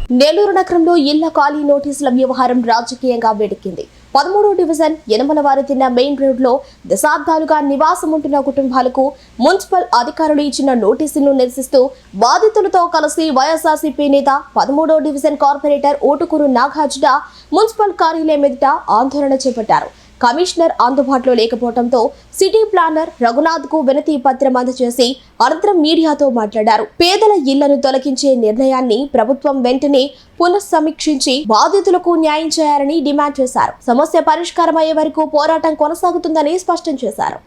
నెల్లూరు నగరంలో ఇళ్ల ఖాళీ నోటీసుల వ్యవహారం రాజకీయంగా వేడెక్కింది. 13వ డివిజన్ యనమలవారితిన్న మెయిన్ రోడ్లో దశాబ్దాలుగా నివాసం ఉంటున్న కుటుంబాలకు మున్సిపల్ అధికారులు ఇచ్చిన నోటీసులను నిరసిస్తూ బాధితులతో కలిసి వైఎస్ఆర్సీపీ నేత 13వ division corporator Otukuru Nagarjuna municipal కార్యాలయం ఎదుట ఆందోళన చేపట్టారు. కమిషనర్ అందుబాటులో లేకపోవడంతో సిటీ ప్లానర్ రఘునాథ్ కు వినతి పత్రం అందజేసి అనంతరం మీడియాతో మాట్లాడారు. పేదల ఇళ్లను తొలగించే నిర్ణయాన్ని ప్రభుత్వం వెంటనే పునఃసమీక్షించి బాధితులకు న్యాయం చేయాలని డిమాండ్ చేశారు. సమస్య పరిష్కారం అయ్యే వరకు పోరాటం కొనసాగుతుందని స్పష్టం చేశారు.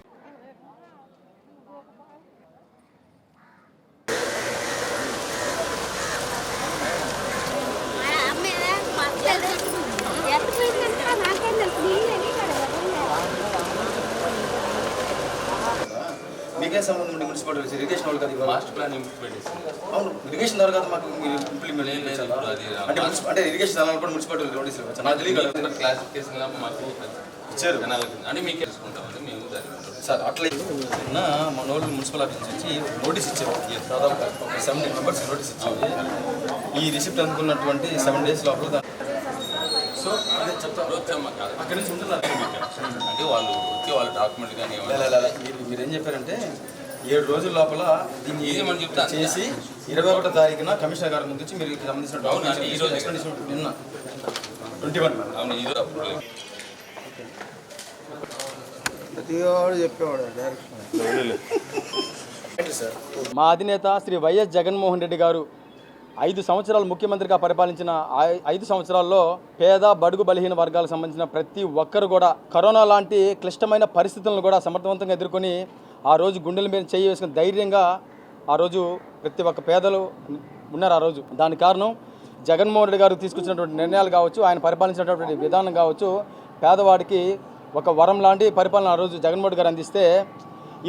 మీకే సంబంధం ఉండే మున్సిపాలిటీ ఇరిగేషన్ వాళ్ళు కదా మాస్టర్ ప్లాన్ ఇంప్లిమెంట్ చేసింది. అవును, ఇరిగేషన్ ద్వారా కదా మాకు ఇంప్లిమెంట్ అంటే ఇరిగేషన్ కూడా మున్సిపాలిటీ నోటీస్ ఇవ్వచ్చు. నాకు తెలియదు క్లాసిఫికేషన్ మాకు ఇచ్చారు అంటే మీకే తీసుకుంటామండి మేము సార్. అట్లా మన వాళ్ళు మున్సిపల్ ఆఫీస్ నుంచి నోటీస్ ఇచ్చారు. దాదాపు 7 మెంబర్స్ నోటీస్ ఇచ్చారు. ఈ రిసిప్ట్ అనుకున్నటువంటి 7 days లోపల. సో అదే చెప్తాను, అక్కడి నుంచి ఉంటున్నారు అంటే వాళ్ళు వచ్చి వాళ్ళ డాక్యుమెంట్ కానీ మీరేం చెప్పారంటే 7 రోజుల లోపల దీన్ని చేసి 21వ తారీఖున కమిషనర్ గారి ముందు మీరు సంబంధించిన ఈ రోజు నిన్న 21 అవును ఈ రోజు మా అధినేత శ్రీ వైఎస్ జగన్మోహన్ రెడ్డి గారు 5 సంవత్సరాలు ముఖ్యమంత్రిగా పరిపాలించిన 5 సంవత్సరాల్లో పేద బడుగు బలహీన వర్గాలకు సంబంధించిన ప్రతి ఒక్కరు కూడా కరోనా లాంటి క్లిష్టమైన పరిస్థితులను కూడా సమర్థవంతంగా ఎదుర్కొని ఆ రోజు గుండెల మీద చేయి వేసుకుని ధైర్యంగా ఆ రోజు ప్రతి ఒక్క పేదలు ఉన్నారు. ఆ రోజు దానికి కారణం జగన్మోహన్ రెడ్డి గారు తీసుకొచ్చినటువంటి నిర్ణయాలు కావచ్చు, ఆయన పరిపాలించినటువంటి విధానం కావచ్చు, పేదవాడికి ఒక వరం లాంటి పరిపాలన ఆ రోజు జగన్మోహన్ రెడ్డి గారు అందిస్తే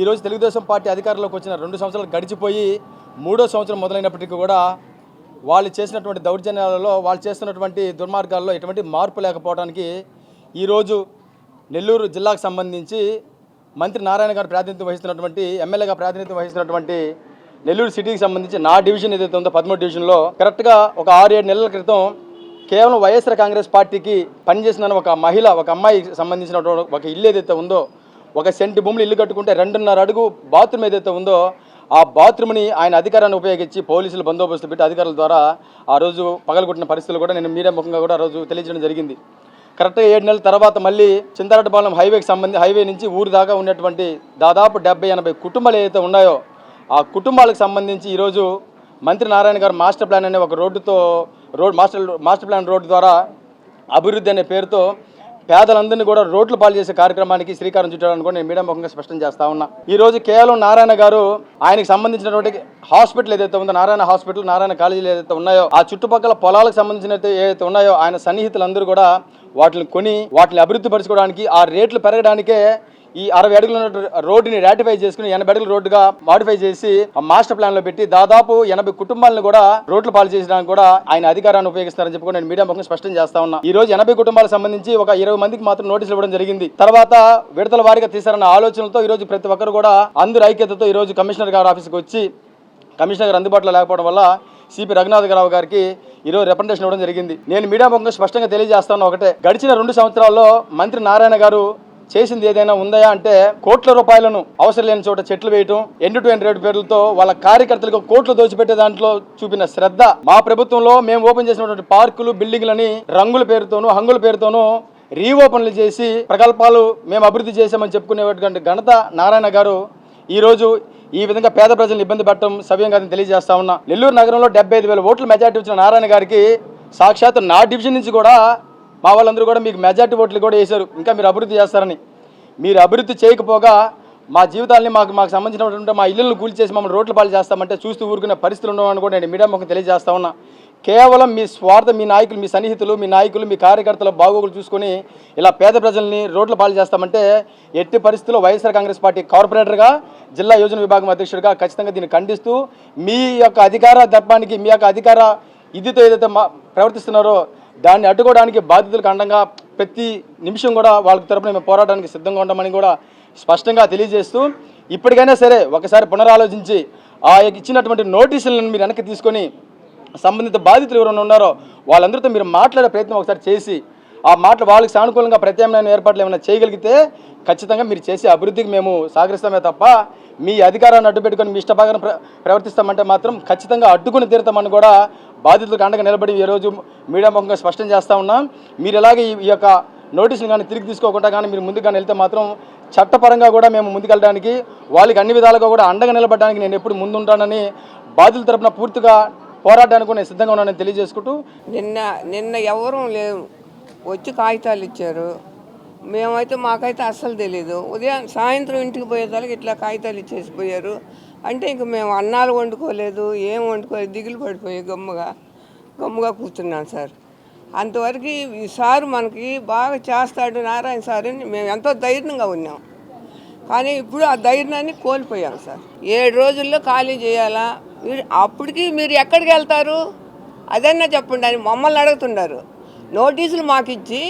ఈరోజు తెలుగుదేశం పార్టీ అధికారంలోకి వచ్చిన 2 సంవత్సరాలు గడిచిపోయి 3వ సంవత్సరం మొదలైనప్పటికీ కూడా వాళ్ళు చేసినటువంటి దౌర్జన్యాలలో, వాళ్ళు చేస్తున్నటువంటి దుర్మార్గాల్లో ఎటువంటి మార్పు లేకపోవడానికి ఈరోజు నెల్లూరు జిల్లాకు సంబంధించి మంత్రి నారాయణ గారు ప్రాతినిధ్యం వహిస్తున్నటువంటి ఎమ్మెల్యేగా ప్రాతినిధ్యం వహిస్తున్నటువంటి నెల్లూరు సిటీకి సంబంధించి నా డివిజన్ ఏదైతే ఉందో 13 డివిజన్లో కరెక్ట్గా ఒక 6-7 నెలల క్రితం కేవలం వైఎస్ఆర్ కాంగ్రెస్ పార్టీకి పనిచేసిన ఒక మహిళ, ఒక అమ్మాయికి సంబంధించినటువంటి ఒక ఇల్లు ఏదైతే ఉందో, 1 సెంటు భూములు ఇల్లు కట్టుకుంటే 2.5 అడుగు బాత్రూమ్ ఏదైతే ఉందో ఆ బాత్రూమ్ని ఆయన అధికారాన్ని ఉపయోగించి పోలీసులు బందోబస్తు పెట్టి అధికారుల ద్వారా ఆ రోజు పగలగొట్టిన పరిస్థితులు కూడా నేను మీడియా ముఖంగా కూడా ఆ రోజు తెలియజేయడం జరిగింది. కరెక్ట్గా 7 నెలల తర్వాత మళ్ళీ చింతారెడ్డిపాలెం హైవే నుంచి ఊరు దాకా ఉన్నటువంటి దాదాపు 70-80 కుటుంబాలు ఏదైతే ఉన్నాయో ఆ కుటుంబాలకు సంబంధించి ఈరోజు మంత్రి నారాయణ గారు మాస్టర్ ప్లాన్ అనే ఒక మాస్టర్ ప్లాన్ రోడ్డు ద్వారా అభివృద్ధి అనే పేరుతో పేదలందరినీ కూడా రోడ్లు పాలు చేసే కార్యక్రమానికి శ్రీకారం చుట్టాలని కూడా నేను మీడియా ముఖంగా స్పష్టం చేస్తా ఉన్నా. ఈరోజు కేవలం నారాయణ గారు ఆయనకు సంబంధించినటువంటి హాస్పిటల్ ఏదైతే ఉందో, నారాయణ హాస్పిటల్, నారాయణ కాలేజీలు ఏదైతే ఉన్నాయో, ఆ చుట్టుపక్కల పొలాలకు సంబంధించిన ఏదైతే ఉన్నాయో ఆయన సన్నిహితులందరూ కూడా వాటిని అభివృద్ధి పరచుకోవడానికి, ఆ రేట్లు పెరగడానికే ఈ 60 అడుగుల రోడ్డుని రాటిఫై చేసుకుని 80 అడుగుల రోడ్డుగా మాడిఫై చేసి ఆ మాస్టర్ ప్లాన్ లో పెట్టి దాదాపు 80 కుటుంబాలను కూడా రోడ్లు పాలు చేసడానికి కూడా ఆయన అధికారాన్ని ఉపయోగిస్తారని చెప్పి నేను మీడియా ముఖంగా స్పష్టం చేస్తా ఉన్నా. ఈ రోజు 80 కుటుంబాలకు సంబంధించి ఒక 20 మందికి మాత్రం నోటీసులు ఇవ్వడం జరిగింది. తర్వాత విడతల వారీగా తీసారన్న ఆలోచనలతో ఈ రోజు ప్రతి ఒక్కరు కూడా అందరు ఐక్యతతో ఈ రోజు కమిషనర్ గారి ఆఫీస్కి వచ్చి కమిషనర్ గారు అందుబాటులో లేకపోవడం వల్ల సిపి రఘునాథ్ రావు గారికి ఈరోజు రిప్రజెంటేషన్ ఇవ్వడం జరిగింది. నేను మీడియా ముఖంగా స్పష్టంగా తెలియజేస్తాను ఒకటే, గడిచిన 2 సంవత్సరాల్లో మంత్రి నారాయణ గారు చేసింది ఏదైనా ఉందా అంటే కోట్ల రూపాయలను అవసరం లేని చోట చెట్లు వేయటం, ఎండ్-టు-ఎండ్ రేటు పేర్లతో వాళ్ళ కార్యకర్తలకు కోట్లు దోచిపెట్టే దాంట్లో చూపిన శ్రద్ధ. మా ప్రభుత్వంలో మేము ఓపెన్ చేసినటువంటి పార్కులు, బిల్డింగ్లని రంగుల పేరుతోనూ హంగుల పేరుతోనూ రీఓపెన్లు చేసి ప్రకల్పాలు మేము అభివృద్ధి చేశామని చెప్పుకునేటువంటి ఘనత నారాయణ గారు ఈరోజు ఈ విధంగా పేద ప్రజలను ఇబ్బంది పెట్టడం సవ్యం కాదని తెలియజేస్తా ఉన్నా. నెల్లూరు నగరంలో 75,000 ఓట్ల మెజార్టీ వచ్చిన నారాయణ గారికి సాక్షాత్ నా డివిజన్ నుంచి కూడా మా వాళ్ళందరూ కూడా మీకు మెజార్టీ ఓట్లు కూడా వేశారు, ఇంకా మీరు అభివృద్ధి చేస్తారని. మీరు అభివృద్ధి చేయకపోగా మా జీవితాలని మాకు సంబంధించినటువంటి మా ఇళ్ళను కూల్చేసి మమ్మల్ని రోడ్ల పాలు చేస్తామంటే చూస్తూ ఊరుకునే పరిస్థితులు ఉండవని కూడా నేను మీడియా ముఖం తెలియజేస్తా ఉన్నా. కేవలం మీ స్వార్థ, మీ నాయకులు, మీ సన్నిహితులు, మీ నాయకులు, మీ కార్యకర్తల బాగోగులు చూసుకొని ఇలా పేద ప్రజల్ని రోడ్ల పాలు చేస్తామంటే ఎట్టి పరిస్థితుల్లో వైఎస్ఆర్ కాంగ్రెస్ పార్టీ కార్పొరేటర్గా, జిల్లా యోజన విభాగం అధ్యక్షుడిగా ఖచ్చితంగా దీన్ని ఖండిస్తూ మీ యొక్క అధికార దర్పానికి, మీ యొక్క అధికార ఇదితో ఏదైతే ప్రవర్తిస్తున్నారో దాన్ని అడ్డుకోవడానికి బాధితులకు అండంగా ప్రతి నిమిషం కూడా వాళ్ళకి తరపున మేము పోరాటానికి సిద్ధంగా ఉంటామని కూడా స్పష్టంగా తెలియజేస్తూ ఇప్పటికైనా సరే ఒకసారి పునరాలోచించి ఆ ఇచ్చినటువంటి నోటీసులను మీరు వెనక్కి తీసుకొని సంబంధిత బాధితులు ఎవరైనా ఉన్నారో వాళ్ళందరితో మీరు మాట్లాడే ప్రయత్నం ఒకసారి చేసి ఆ మాటలు వాళ్ళకి సానుకూలంగా ప్రత్యామ్నాయ ఏర్పాట్లు ఏమైనా చేయగలిగితే ఖచ్చితంగా మీరు చేసే అభివృద్ధికి మేము సహకరిస్తామే తప్ప మీ అధికారాన్ని అడ్డు పెట్టుకొని మీ ఇష్టప్రకారం ప్రవర్తిస్తామంటే మాత్రం ఖచ్చితంగా అడ్డుకుని తీరుతామని కూడా బాధితులకు అండగా నిలబడి ఈరోజు మీడియా ముఖంగా స్పష్టం చేస్తూ ఉన్నాం. మీరు ఇలాగే ఈ యొక్క నోటీసులు కానీ తిరిగి తీసుకోకుండా కానీ మీరు ముందుకు కానీ వెళ్తే మాత్రం చట్టపరంగా కూడా మేము ముందుకెళ్ళడానికి వాళ్ళకి అన్ని విధాలుగా కూడా అండగా నిలబడడానికి నేను ఎప్పుడు ముందుంటానని బాధితుల తరపున పూర్తిగా పోరాటానికి నేను సిద్ధంగా ఉన్నానని తెలియజేసుకుంటూ నిన్న ఎవరూ లేవు, వచ్చి కాగితాలు ఇచ్చారు. మేమైతే మాకైతే అస్సలు తెలీదు. సాయంత్రం ఇంటికి పోయేదానికి ఇట్లా కాగితాలు ఇచ్చేసిపోయారు. అంటే ఇంక మేము అన్నాలు వండుకోలేదు, ఏం వండుకోలేదు, దిగులు పడిపోయి గమ్ముగా కూర్చున్నాం సార్. అంతవరకు ఈ సారు మనకి బాగా చేస్తాడు నారాయణ సార్ అని మేము ఎంతో ధైర్యంగా ఉన్నాం. కానీ ఇప్పుడు ఆ ధైర్యాన్ని కోల్పోయాం సార్. 7 రోజుల్లో ఖాళీ చేయాలా? అప్పటికి మీరు ఎక్కడికి వెళ్తారు అదన్నా చెప్పండి అని మమ్మల్ని అడుగుతున్నారు. నోటీసులు మాకు ఇచ్చి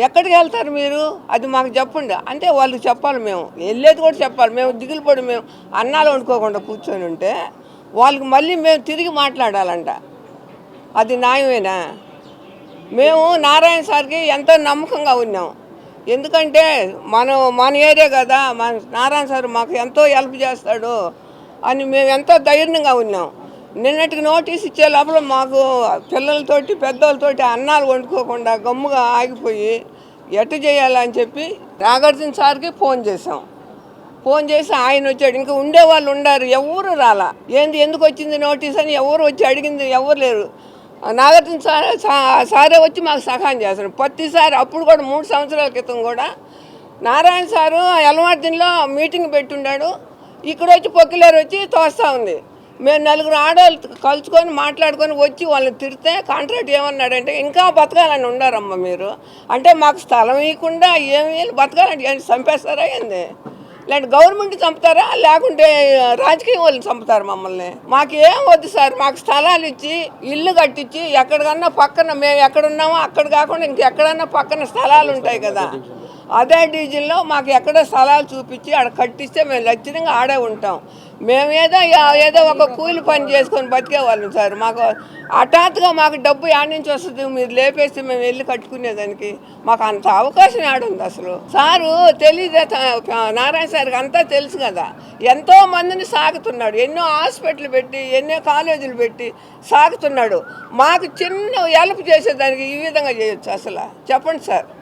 ఎక్కడికి వెళ్తారు మీరు అది మాకు చెప్పండి అంటే వాళ్ళకి చెప్పాలి. మేము వెళ్ళేది కూడా చెప్పాలి. మేము దిగులు పడి మేము అన్నాలు వండుకోకుండా కూర్చొని ఉంటే వాళ్ళకి మళ్ళీ మేము తిరిగి మాట్లాడాలంట. అది న్యాయమేనా? మేము నారాయణ సార్కి ఎంతో నమ్మకంగా ఉన్నాం. ఎందుకంటే మన ఏరియా కదా, మన నారాయణ సార్ మాకు ఎంతో హెల్ప్ చేస్తాడు అని మేము ఎంతో ధైర్యంగా ఉన్నాం. నిన్నటికి నోటీస్ ఇచ్చే లోపల మాకు పిల్లలతోటి పెద్దలతోటి అన్నాలు వండుకోకుండా గమ్ముగా ఆగిపోయి ఎట్టు చేయాలని చెప్పి నాగార్జున సార్కి ఫోన్ చేసాం. ఫోన్ చేసి ఆయన వచ్చాడు. ఇంకా ఉండేవాళ్ళు ఉండారు, ఎవరు రాలా. ఎందుకు వచ్చింది నోటీస్ అని ఎవరు వచ్చి అడిగింది ఎవరు లేరు. నాగార్జున సారే వచ్చి మాకు సహాయం చేస్తాడు ప్రతిసారి. అప్పుడు కూడా 3 సంవత్సరాల క్రితం కూడా నారాయణ సారు ఎల్మార్జిన్లో మీటింగ్ పెట్టుండాడు. ఇక్కడ వచ్చి పొక్కిలేరు వచ్చి తోస్తూ ఉంది. మేము 4 ఆడవాళ్ళు కలుసుకొని మాట్లాడుకొని వచ్చి వాళ్ళని తిడితే కాంట్రాక్ట్ ఏమన్నాడంటే ఇంకా బతకాలని ఉండారమ్మ మీరు అంటే మాకు స్థలం ఇవ్వకుండా ఏమి బతకాలంటే ఏంటి చంపేస్తారా ఏంది? లేదంటే గవర్నమెంట్ చంపుతారా లేకుంటే రాజకీయ వాళ్ళని చంపుతారు మమ్మల్ని? మాకు ఏం వద్దు సార్, మాకు స్థలాలు ఇచ్చి ఇల్లు కట్టించి ఎక్కడికన్నా పక్కన మేము ఎక్కడున్నామో అక్కడ కాకుండా ఇంకెక్కడన్నా పక్కన స్థలాలు ఉంటాయి కదా, అదే డివిజన్లో మాకు ఎక్కడ స్థలాలు చూపించి ఆడ కట్టిస్తే మేము లక్షణంగా ఆడే ఉంటాం. మేము ఏదో ఒక కూలి పని చేసుకొని బతికేవాళ్ళం సార్. మాకు హఠాత్తుగా మాకు డబ్బు యాడ్ నుంచి వస్తుంది మీరు లేపేస్తే మేము వెళ్ళి కట్టుకునేదానికి మాకు అంత అవకాశం ఆడుంది అసలు. సారు తెలియదే నారాయణ సార్కి అంతా తెలుసు కదా, ఎంతో మందిని సాగుతున్నాడు, ఎన్నో హాస్పిటల్ పెట్టి ఎన్నో కాలేజీలు పెట్టి సాగుతున్నాడు. మాకు చిన్న హెల్ప్ చేసేదానికి ఈ విధంగా చేయొచ్చు అసలు చెప్పండి సార్.